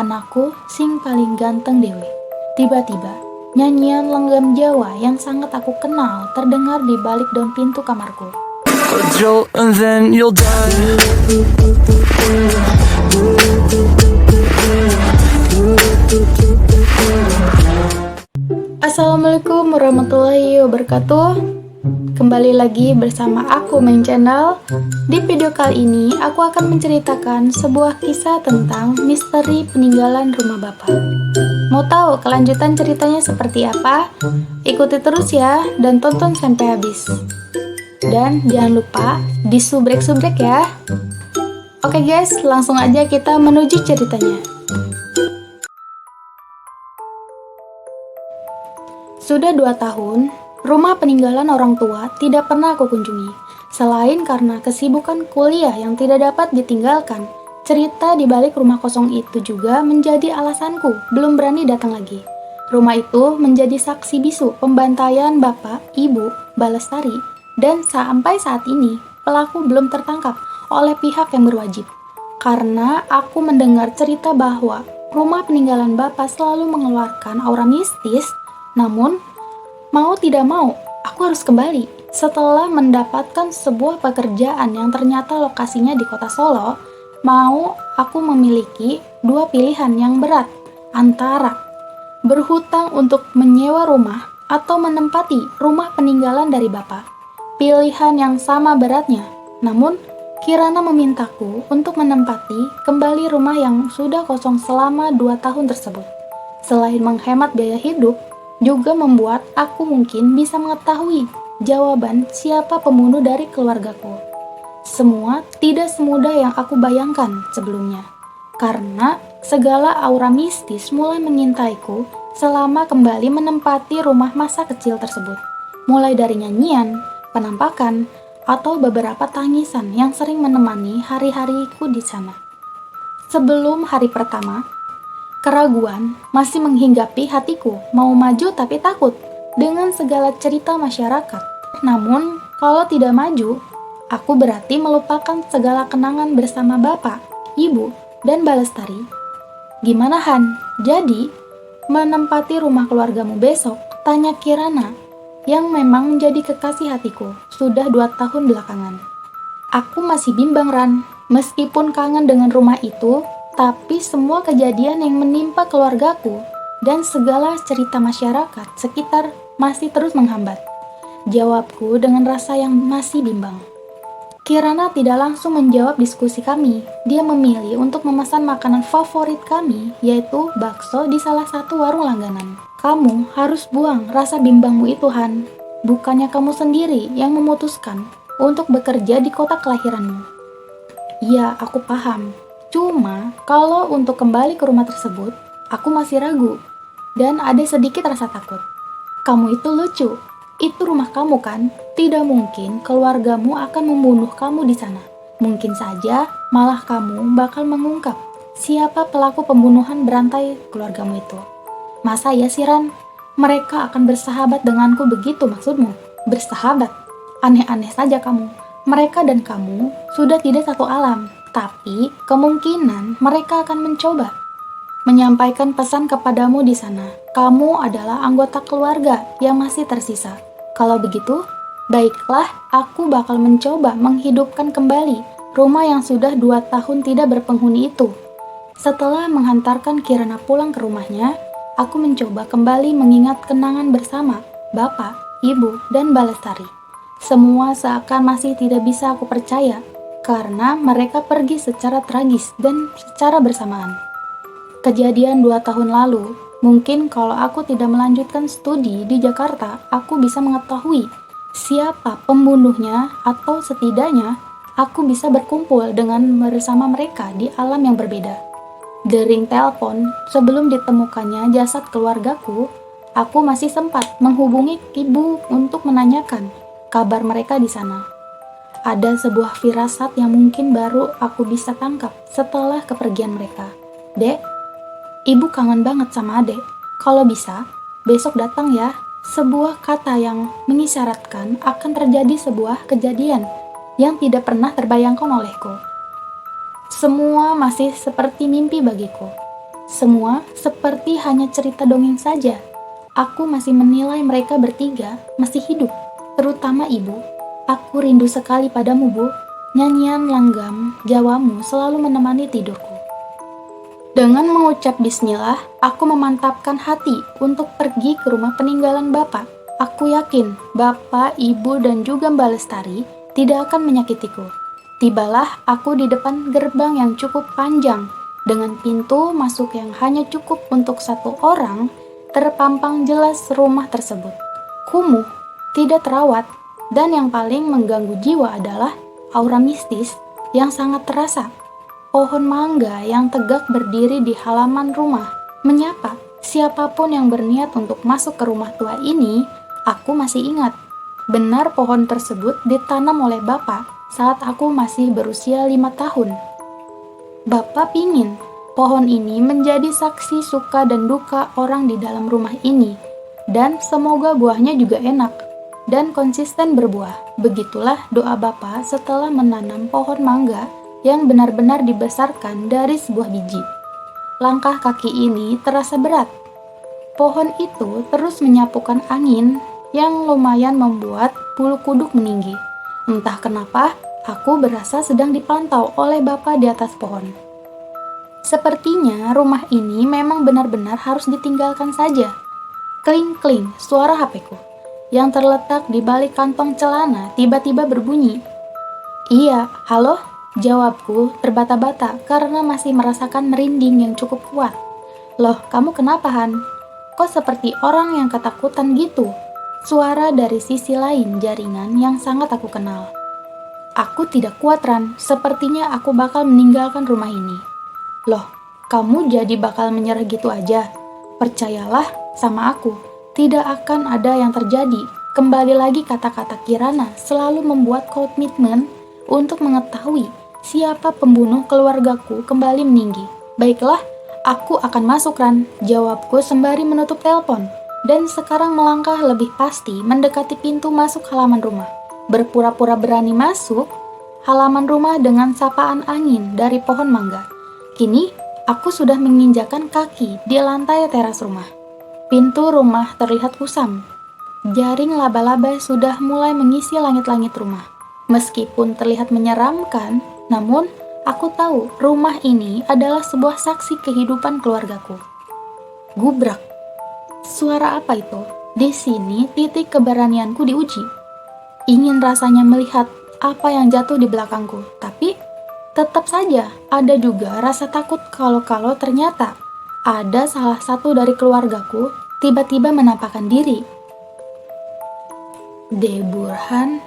Anakku sing paling ganteng dewe. Tiba-tiba, nyanyian lenggam Jawa yang sangat aku kenal terdengar di balik daun pintu kamarku. Assalamualaikum warahmatullahi wabarakatuh. Kembali lagi bersama aku Main Channel. Di video kali ini aku akan menceritakan sebuah kisah tentang misteri peninggalan rumah bapak. Mau tahu kelanjutan ceritanya seperti apa? Ikuti terus ya dan tonton sampai habis. Dan jangan lupa disubrek-subrek ya. Oke guys, langsung aja kita menuju ceritanya. Sudah 2 tahun, rumah peninggalan orang tua tidak pernah aku kunjungi. Selain karena kesibukan kuliah yang tidak dapat ditinggalkan, cerita di balik rumah kosong itu juga menjadi alasanku belum berani datang lagi. Rumah itu menjadi saksi bisu pembantaian bapak, ibu, Balestari, dan sampai saat ini pelaku belum tertangkap oleh pihak yang berwajib. Karena aku mendengar cerita bahwa rumah peninggalan bapak selalu mengeluarkan aura mistis. Namun, mau tidak mau, aku harus kembali. Setelah mendapatkan sebuah pekerjaan yang ternyata lokasinya di kota Solo, mau aku memiliki 2 pilihan yang berat, antara berhutang untuk menyewa rumah atau menempati rumah peninggalan dari bapak. Pilihan yang sama beratnya, namun Kirana memintaku untuk menempati kembali rumah yang sudah kosong selama 2 tahun tersebut. Selain menghemat biaya hidup, juga membuat aku mungkin bisa mengetahui jawaban siapa pembunuh dari keluargaku. Semua tidak semudah yang aku bayangkan sebelumnya, karena segala aura mistis mulai mengintaiku selama kembali menempati rumah masa kecil tersebut. Mulai dari nyanyian, penampakan, atau beberapa tangisan yang sering menemani hari-hariku di sana. Sebelum hari pertama, keraguan masih menghinggapi hatiku, mau maju tapi takut dengan segala cerita masyarakat. Namun, kalau tidak maju, aku berarti melupakan segala kenangan bersama bapak, ibu, dan Balestari. Gimana Han? Jadi, menempati rumah keluargamu besok? Tanya Kirana, yang memang menjadi kekasih hatiku sudah 2 tahun belakangan. Aku masih bimbang Ran, meskipun kangen dengan rumah itu, tapi semua kejadian yang menimpa keluargaku dan segala cerita masyarakat sekitar masih terus menghambat. Jawabku dengan rasa yang masih bimbang. Kirana tidak langsung menjawab diskusi kami. Dia memilih untuk memesan makanan favorit kami, yaitu bakso di salah satu warung langganan. Kamu harus buang rasa bimbangmu itu Han. Bukannya kamu sendiri yang memutuskan untuk bekerja di kota kelahiranmu. Iya, aku paham. Cuma, kalau untuk kembali ke rumah tersebut, aku masih ragu, dan ada sedikit rasa takut. Kamu itu lucu, itu rumah kamu kan? Tidak mungkin keluargamu akan membunuh kamu di sana. Mungkin saja, malah kamu bakal mengungkap siapa pelaku pembunuhan berantai keluargamu itu. Masa ya Siran? Mereka akan bersahabat denganku begitu maksudmu? Bersahabat? Aneh-aneh saja kamu. Mereka dan kamu sudah tidak satu alam. Tapi, kemungkinan mereka akan mencoba menyampaikan pesan kepadamu di sana. Kamu adalah anggota keluarga yang masih tersisa. Kalau begitu, baiklah, aku bakal mencoba menghidupkan kembali rumah yang sudah 2 tahun tidak berpenghuni itu. Setelah menghantarkan Kirana pulang ke rumahnya, aku mencoba kembali mengingat kenangan bersama bapak, ibu, dan Balestari. Semua seakan masih tidak bisa aku percaya, karena mereka pergi secara tragis dan secara bersamaan. Kejadian 2 tahun lalu, mungkin kalau aku tidak melanjutkan studi di Jakarta, aku bisa mengetahui siapa pembunuhnya atau setidaknya aku bisa berkumpul dengan bersama mereka di alam yang berbeda. Dering telepon sebelum ditemukannya jasad keluargaku, aku masih sempat menghubungi ibu untuk menanyakan kabar mereka di sana. Ada sebuah firasat yang mungkin baru aku bisa tangkap setelah kepergian mereka. Dek, ibu kangen banget sama adek. Kalau bisa, besok datang ya. Sebuah kata yang mengisyaratkan akan terjadi sebuah kejadian yang tidak pernah terbayangkan olehku. Semua masih seperti mimpi bagiku. Semua seperti hanya cerita dongeng saja. Aku masih menilai mereka bertiga masih hidup, terutama ibu. Aku rindu sekali padamu, Bu. Nyanyian langgam Jawamu selalu menemani tidurku. Dengan mengucap bismillah, aku memantapkan hati untuk pergi ke rumah peninggalan Bapak. Aku yakin Bapak, Ibu, dan juga Mbak Lestari tidak akan menyakitiku. Tibalah aku di depan gerbang yang cukup panjang, dengan pintu masuk yang hanya cukup untuk satu orang. Terpampang jelas rumah tersebut. Kumuh, tidak terawat, dan yang paling mengganggu jiwa adalah aura mistis yang sangat terasa. Pohon mangga yang tegak berdiri di halaman rumah menyapa siapapun yang berniat untuk masuk ke rumah tua ini. Aku masih ingat, benar pohon tersebut ditanam oleh Bapak saat aku masih berusia 5 tahun. Bapak pingin pohon ini menjadi saksi suka dan duka orang di dalam rumah ini, dan semoga buahnya juga enak dan konsisten berbuah. Begitulah doa Bapak setelah menanam pohon mangga yang benar-benar dibesarkan dari sebuah biji. Langkah kaki ini terasa berat. Pohon itu terus menyapukan angin yang lumayan membuat bulu kuduk meninggi. Entah kenapa, aku berasa sedang dipantau oleh Bapak di atas pohon. Sepertinya rumah ini memang benar-benar harus ditinggalkan saja. Kling-kling, suara HP-ku yang terletak di balik kantong celana tiba-tiba berbunyi. Iya, halo? Jawabku terbata-bata karena masih merasakan merinding yang cukup kuat. Loh, kamu kenapa, Han? Kok seperti orang yang ketakutan gitu? Suara dari sisi lain jaringan yang sangat aku kenal. Aku tidak kuat, Ran. Sepertinya aku bakal meninggalkan rumah ini. Loh, kamu jadi bakal menyerah gitu aja? Percayalah sama aku, tidak akan ada yang terjadi. Kembali lagi kata-kata Kirana selalu membuat komitmen untuk mengetahui siapa pembunuh keluargaku kembali meninggi. Baiklah, aku akan masuk, Ran. Jawabku sembari menutup telepon. Dan sekarang melangkah lebih pasti mendekati pintu masuk halaman rumah. Berpura-pura berani masuk halaman rumah dengan sapaan angin dari pohon mangga. Kini, aku sudah menginjakan kaki di lantai teras rumah. Pintu rumah terlihat kusam. Jaring laba-laba sudah mulai mengisi langit-langit rumah. Meskipun terlihat menyeramkan, namun aku tahu rumah ini adalah sebuah saksi kehidupan keluargaku. Gubrak. Suara apa itu? Di sini titik keberanianku diuji. Ingin rasanya melihat apa yang jatuh di belakangku, tapi tetap saja ada juga rasa takut kalau ternyata ada salah satu dari keluargaku tiba-tiba menampakkan diri. De Burhan.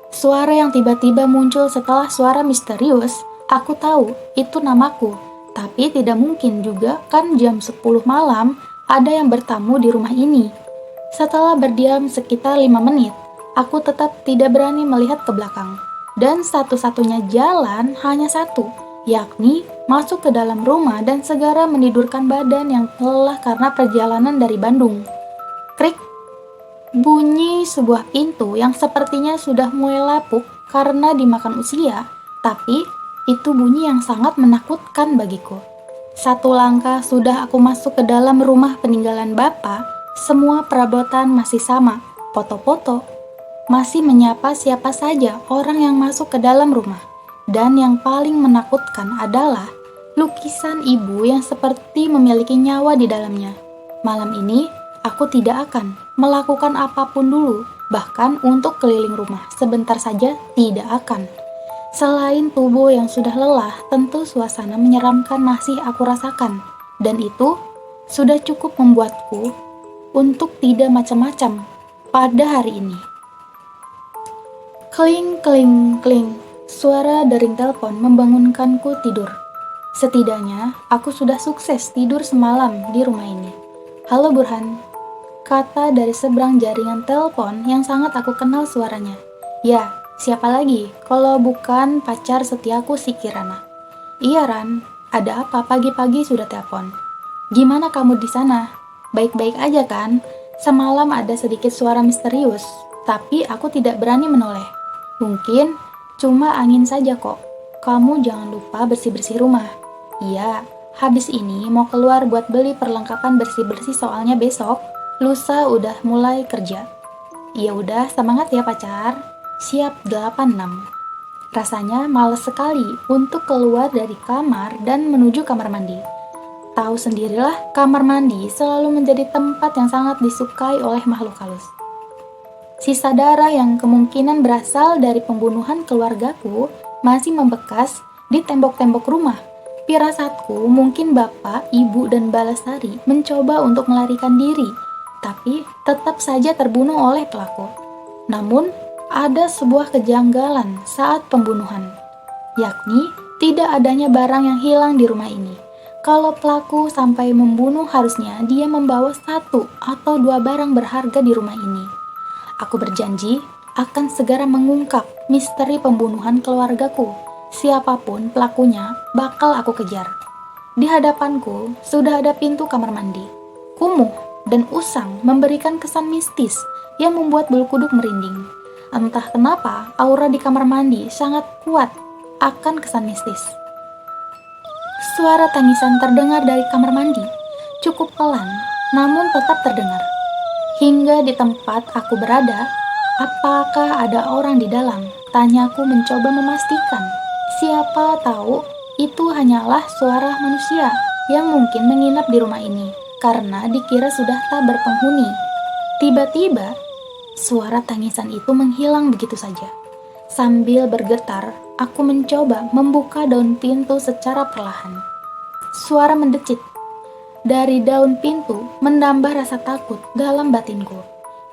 Suara yang tiba-tiba muncul setelah suara misterius. Aku tahu itu namaku, tapi tidak mungkin juga kan jam 10 malam ada yang bertamu di rumah ini. Setelah berdiam sekitar 5 menit, aku tetap tidak berani melihat ke belakang. Dan satu-satunya jalan hanya satu, yakni masuk ke dalam rumah dan segera menidurkan badan yang lelah karena perjalanan dari Bandung. Krik! Bunyi sebuah pintu yang sepertinya sudah mulai lapuk karena dimakan usia, tapi itu bunyi yang sangat menakutkan bagiku. Satu langkah sudah aku masuk ke dalam rumah peninggalan Bapak. Semua perabotan masih sama, foto-foto. Masih menyapa siapa saja orang yang masuk ke dalam rumah. Dan yang paling menakutkan adalah lukisan ibu yang seperti memiliki nyawa di dalamnya. Malam ini, aku tidak akan melakukan apapun dulu, bahkan untuk keliling rumah. Sebentar saja tidak akan. Selain tubuh yang sudah lelah, tentu suasana menyeramkan masih aku rasakan. Dan itu sudah cukup membuatku untuk tidak macam-macam pada hari ini. Kling, kling, kling. Suara dering telepon membangunkanku tidur. Setidaknya, aku sudah sukses tidur semalam di rumah ini. Halo Burhan, kata dari seberang jaringan telepon yang sangat aku kenal suaranya. Ya, siapa lagi kalau bukan pacar setiaku si Kirana. Iya Ran, ada apa pagi-pagi sudah telepon? Gimana kamu di sana? Baik-baik aja kan? Semalam ada sedikit suara misterius, tapi aku tidak berani menoleh. Mungkin cuma angin saja kok. Kamu jangan lupa bersih-bersih rumah. Iya, Habis ini mau keluar buat beli perlengkapan bersih-bersih soalnya besok lusa udah mulai kerja. Ya udah, semangat ya pacar. Siap 86. Rasanya males sekali untuk keluar dari kamar dan menuju kamar mandi. Tahu sendirilah, kamar mandi selalu menjadi tempat yang sangat disukai oleh makhluk halus. Sisa darah yang kemungkinan berasal dari pembunuhan keluargaku masih membekas di tembok-tembok rumah. Firasatku mungkin bapak, ibu, dan Balasari mencoba untuk melarikan diri, tapi tetap saja terbunuh oleh pelaku. Namun, ada sebuah kejanggalan saat pembunuhan, yakni tidak adanya barang yang hilang di rumah ini. Kalau pelaku sampai membunuh, harusnya dia membawa 1 atau 2 barang berharga di rumah ini. Aku berjanji akan segera mengungkap misteri pembunuhan keluargaku. Siapapun pelakunya bakal aku kejar. Di hadapanku sudah ada pintu kamar mandi. Kumuh dan usang memberikan kesan mistis yang membuat bulu kuduk merinding. Entah kenapa aura di kamar mandi sangat kuat akan kesan mistis. Suara tangisan terdengar dari kamar mandi, cukup pelan namun tetap terdengar. Hingga di tempat aku berada, apakah ada orang di dalam? Tanyaku mencoba memastikan. Siapa tahu itu hanyalah suara manusia yang mungkin menginap di rumah ini karena dikira sudah tak berpenghuni. Tiba-tiba, suara tangisan itu menghilang begitu saja. Sambil bergetar, aku mencoba membuka daun pintu secara perlahan. Suara mendecit dari daun pintu menambah rasa takut dalam batinku.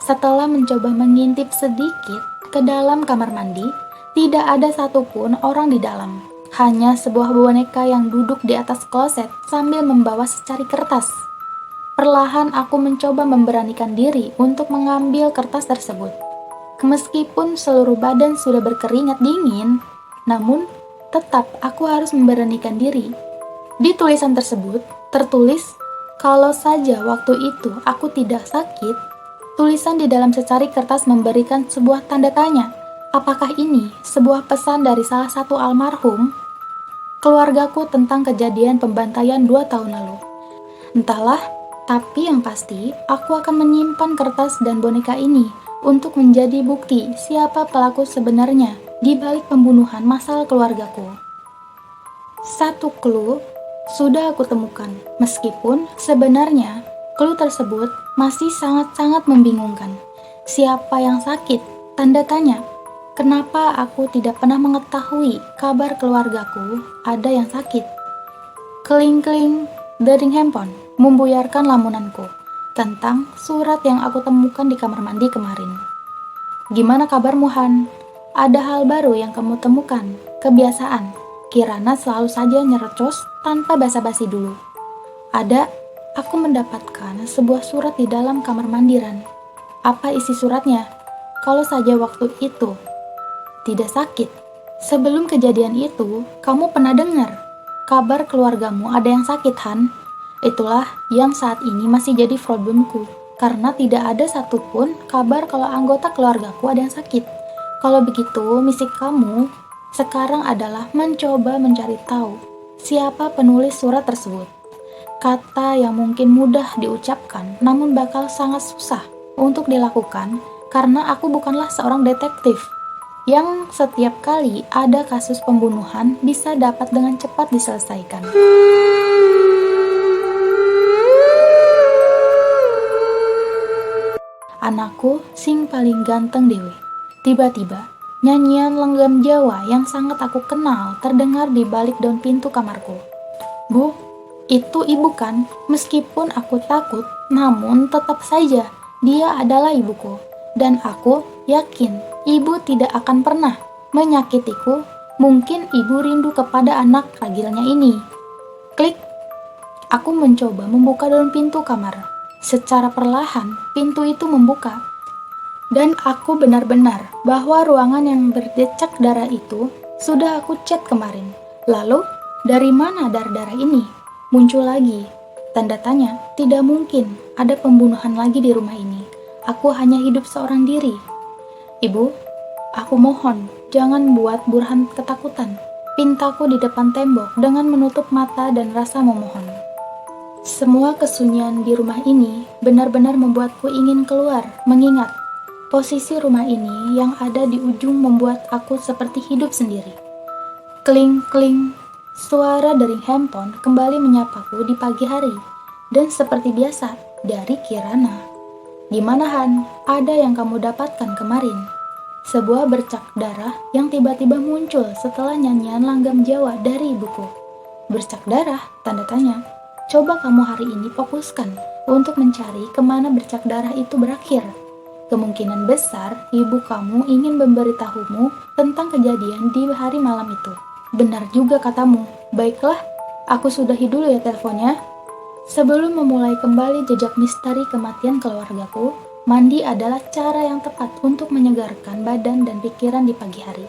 Setelah mencoba mengintip sedikit ke dalam kamar mandi, tidak ada satupun orang di dalam. Hanya sebuah boneka yang duduk di atas kloset sambil membawa secari kertas. Perlahan aku mencoba memberanikan diri untuk mengambil kertas tersebut. Meskipun seluruh badan sudah berkeringat dingin, namun tetap aku harus memberanikan diri. Di tulisan tersebut tertulis, kalau saja waktu itu aku tidak sakit. Tulisan di dalam secari kertas memberikan sebuah tanda tanya. Apakah ini sebuah pesan dari salah satu almarhum keluargaku tentang kejadian pembantaian 2 tahun lalu? Entahlah, tapi yang pasti aku akan menyimpan kertas dan boneka ini untuk menjadi bukti siapa pelaku sebenarnya di balik pembunuhan massal keluargaku. 1 clue sudah aku temukan, meskipun sebenarnya clue tersebut masih sangat-sangat membingungkan. Siapa yang sakit? Tanda tanya. Kenapa aku tidak pernah mengetahui kabar keluargaku ada yang sakit? Keling-keling dering handphone membuyarkan lamunanku tentang surat yang aku temukan di kamar mandi kemarin. Gimana kabarmu, Han? Ada hal baru yang kamu temukan? Kebiasaan Kirana selalu saja nyerocos tanpa basa-basi dulu. Ada, aku mendapatkan sebuah surat di dalam kamar mandiran. Apa isi suratnya? Kalau saja waktu itu tidak sakit. Sebelum kejadian itu, kamu pernah dengar kabar keluargamu ada yang sakit, Han? Itulah yang saat ini masih jadi problemku, karena tidak ada satupun kabar kalau anggota keluargaku ada yang sakit. Kalau begitu, misi kamu sekarang adalah mencoba mencari tahu siapa penulis surat tersebut. Kata yang mungkin mudah diucapkan, namun bakal sangat susah untuk dilakukan karena aku bukanlah seorang detektif yang setiap kali ada kasus pembunuhan bisa dapat dengan cepat diselesaikan. Anakku sing paling ganteng dewe. Tiba-tiba, nyanyian lenggam Jawa yang sangat aku kenal terdengar di balik daun pintu kamarku. Bu, itu ibu kan? Meskipun aku takut, namun tetap saja dia adalah ibuku. Dan aku yakin ibu tidak akan pernah menyakitiku. Mungkin ibu rindu kepada anak ragilnya ini. Klik. Aku mencoba membuka daun pintu kamar. Secara perlahan, pintu itu membuka. Dan aku benar-benar bahwa ruangan yang berdecak darah itu sudah aku cat kemarin. Lalu, dari mana darah-darah ini? Muncul lagi. Tanda tanya, tidak mungkin ada pembunuhan lagi di rumah ini. Aku hanya hidup seorang diri. Ibu, aku mohon, jangan buat Burhan ketakutan. pintaku di depan tembok dengan menutup mata dan rasa memohon. Semua kesunyian di rumah ini benar-benar membuatku ingin keluar, mengingat posisi rumah ini yang ada di ujung membuat aku seperti hidup sendiri. Kling-kling, suara dering handphone kembali menyapaku di pagi hari, dan seperti biasa, dari Kirana. "Di mana Han? Ada yang kamu dapatkan kemarin?" Sebuah bercak darah yang tiba-tiba muncul setelah nyanyian langgam Jawa dari ibuku. "Bercak darah?" Tanda tanya. "Coba kamu hari ini fokuskan untuk mencari kemana bercak darah itu berakhir. Kemungkinan besar ibu kamu ingin memberitahumu tentang kejadian di hari malam itu." "Benar juga katamu. Baiklah, aku sudahi dulu ya teleponnya." Sebelum memulai kembali jejak misteri kematian keluargaku, mandi adalah cara yang tepat untuk menyegarkan badan dan pikiran di pagi hari.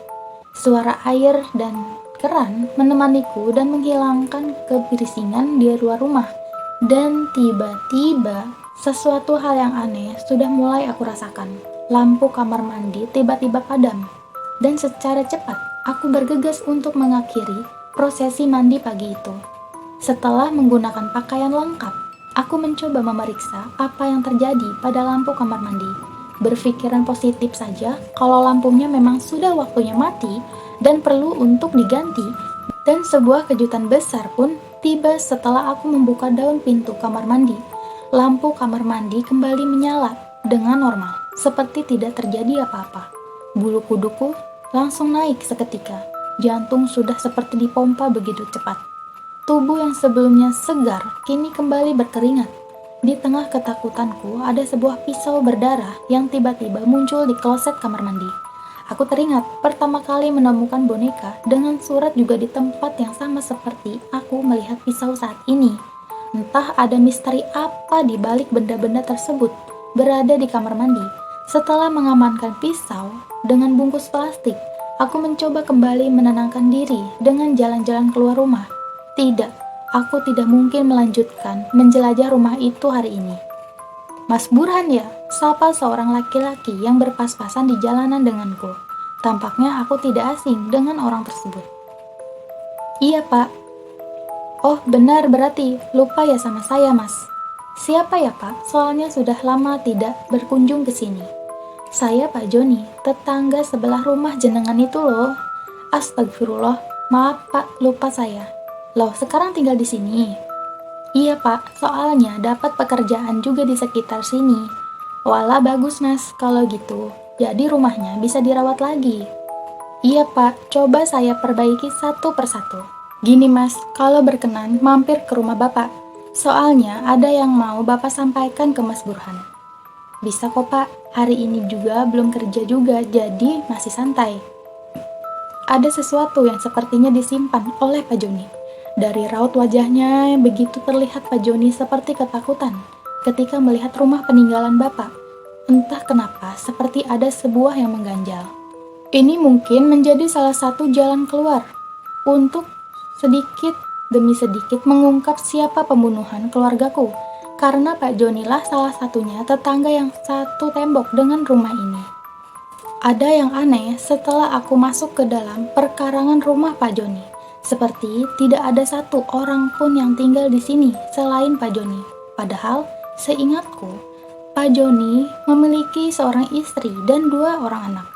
Suara air dan keran menemaniku dan menghilangkan kebirisingan di luar rumah. Dan tiba-tiba, sesuatu hal yang aneh sudah mulai aku rasakan. Lampu kamar mandi tiba-tiba padam, dan secara cepat aku bergegas untuk mengakhiri prosesi mandi pagi itu. Setelah menggunakan pakaian lengkap, aku mencoba memeriksa apa yang terjadi pada lampu kamar mandi. Berpikiran positif saja kalau lampunya memang sudah waktunya mati dan perlu untuk diganti. Dan sebuah kejutan besar pun tiba setelah aku membuka daun pintu kamar mandi. Lampu kamar mandi kembali menyala dengan normal, seperti tidak terjadi apa-apa. Bulu kuduku langsung naik seketika. Jantung sudah seperti dipompa begitu cepat. Tubuh yang sebelumnya segar kini kembali berkeringat. Di tengah ketakutanku ada sebuah pisau berdarah yang tiba-tiba muncul di kloset kamar mandi. Aku teringat pertama kali menemukan boneka dengan surat juga di tempat yang sama seperti aku melihat pisau saat ini. Entah ada misteri apa di balik benda-benda tersebut berada di kamar mandi. Setelah mengamankan pisau dengan bungkus plastik, aku mencoba kembali menenangkan diri dengan jalan-jalan keluar rumah. Tidak, aku tidak mungkin melanjutkan menjelajah rumah itu hari ini. "Mas Burhan ya?" sapa seorang laki-laki yang berpas-pasan di jalanan denganku. Tampaknya aku tidak asing dengan orang tersebut. "Iya Pak." "Oh benar, berarti lupa ya sama saya Mas." "Siapa ya Pak? Soalnya sudah lama tidak berkunjung ke sini." "Saya Pak Joni, tetangga sebelah rumah jenengan itu loh." "Astagfirullah, maaf Pak, lupa saya." "Loh, sekarang tinggal di sini?" "Iya Pak, soalnya dapat pekerjaan juga di sekitar sini." "Walah bagus Mas, kalau gitu. Jadi rumahnya bisa dirawat lagi." "Iya Pak, coba saya perbaiki satu persatu." "Gini Mas, kalau berkenan mampir ke rumah Bapak. Soalnya ada yang mau Bapak sampaikan ke Mas Burhan." "Bisa kok Pak, hari ini juga belum kerja juga, jadi masih santai." Ada sesuatu yang sepertinya disimpan oleh Pak Joni. Dari raut wajahnya begitu terlihat Pak Joni seperti ketakutan ketika melihat rumah peninggalan Bapak. Entah kenapa seperti ada sebuah yang mengganjal. Ini mungkin menjadi salah satu jalan keluar untuk sedikit demi sedikit mengungkap siapa pembunuhan keluargaku. Karena Pak Joni lah salah satunya tetangga yang satu tembok dengan rumah ini. Ada yang aneh setelah aku masuk ke dalam perkarangan rumah Pak Joni. Seperti tidak ada satu orang pun yang tinggal di sini selain Pak Joni. Padahal seingatku, Pak Joni memiliki seorang istri dan 2 orang anak.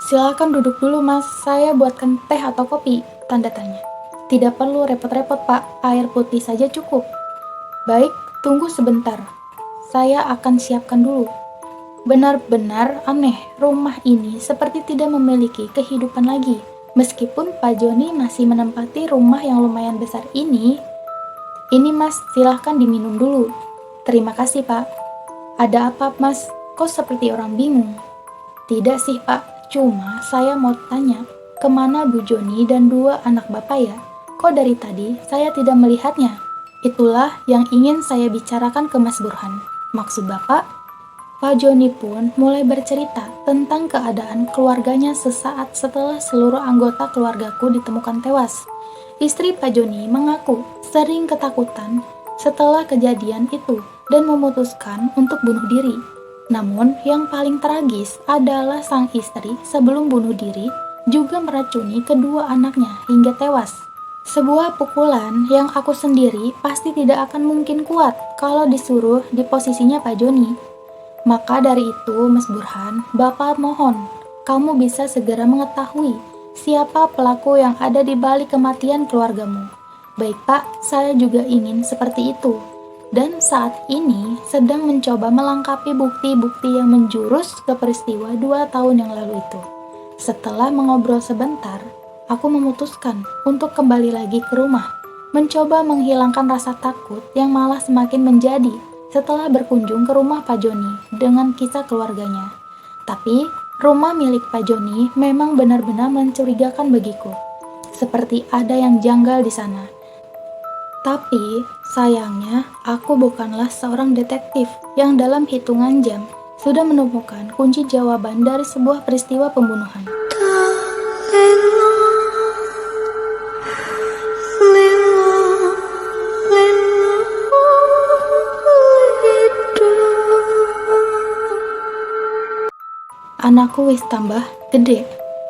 "Silakan duduk dulu Mas, saya buatkan teh atau kopi?" tanda tanya. "Tidak perlu repot-repot Pak, air putih saja cukup." "Baik, tunggu sebentar. Saya akan siapkan dulu." Benar-benar aneh, rumah ini seperti tidak memiliki kehidupan lagi. Meskipun Pak Joni masih menempati rumah yang lumayan besar ini. "Ini Mas, silahkan diminum dulu." "Terima kasih Pak." "Ada apa Mas? Kok seperti orang bingung?" "Tidak sih Pak, cuma saya mau tanya, kemana Bu Joni dan 2 anak Bapak ya? Kok dari tadi saya tidak melihatnya?" "Itulah yang ingin saya bicarakan ke Mas Burhan." "Maksud Bapak?" Pak Joni pun mulai bercerita tentang keadaan keluarganya sesaat setelah seluruh anggota keluargaku ditemukan tewas. Istri Pak Joni mengaku sering ketakutan setelah kejadian itu dan memutuskan untuk bunuh diri. Namun yang paling tragis adalah sang istri sebelum bunuh diri juga meracuni kedua anaknya hingga tewas. Sebuah pukulan yang aku sendiri pasti tidak akan mungkin kuat kalau disuruh di posisinya Pak Joni. Maka dari itu, Mas Burhan, Bapak mohon, kamu bisa segera mengetahui siapa pelaku yang ada di balik kematian keluargamu. Baik Pak, saya juga ingin seperti itu. Dan saat ini sedang mencoba melengkapi bukti-bukti yang menjurus ke peristiwa 2 tahun yang lalu itu. Setelah mengobrol sebentar, aku memutuskan untuk kembali lagi ke rumah, mencoba menghilangkan rasa takut yang malah semakin menjadi setelah berkunjung ke rumah Pak Joni dengan kisah keluarganya. Tapi, rumah milik Pak Joni memang benar-benar mencurigakan bagiku. Seperti ada yang janggal di sana. Tapi, sayangnya, aku bukanlah seorang detektif yang dalam hitungan jam sudah menemukan kunci jawaban dari sebuah peristiwa pembunuhan. Anakku wis tambah gede.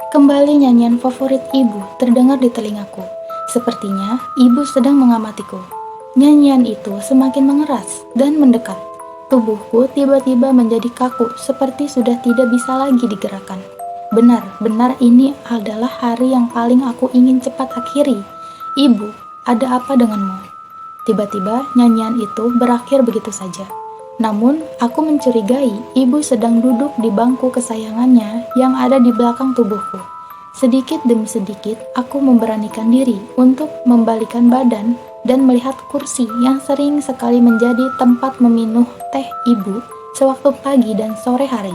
Kembali nyanyian favorit ibu terdengar di telingaku. Sepertinya ibu sedang mengamatiku. Nyanyian itu semakin mengeras dan mendekat. Tubuhku tiba-tiba menjadi kaku seperti sudah tidak bisa lagi digerakkan. Benar-benar ini adalah hari yang paling aku ingin cepat akhiri. Ibu, ada apa denganmu? Tiba-tiba nyanyian itu berakhir begitu saja. Namun, aku mencurigai ibu sedang duduk di bangku kesayangannya yang ada di belakang tubuhku. Sedikit demi sedikit, aku memberanikan diri untuk membalikan badan dan melihat kursi yang sering sekali menjadi tempat meminum teh ibu sewaktu pagi dan sore hari.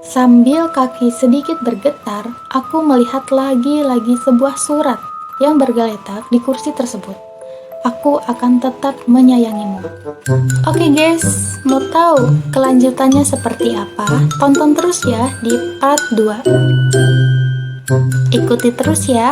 Sambil kaki sedikit bergetar, aku melihat lagi-lagi sebuah surat yang bergeletak di kursi tersebut. Aku akan tetap menyayangimu. Oke guys, mau tahu kelanjutannya seperti apa? Tonton terus ya di part 2. Ikuti terus ya.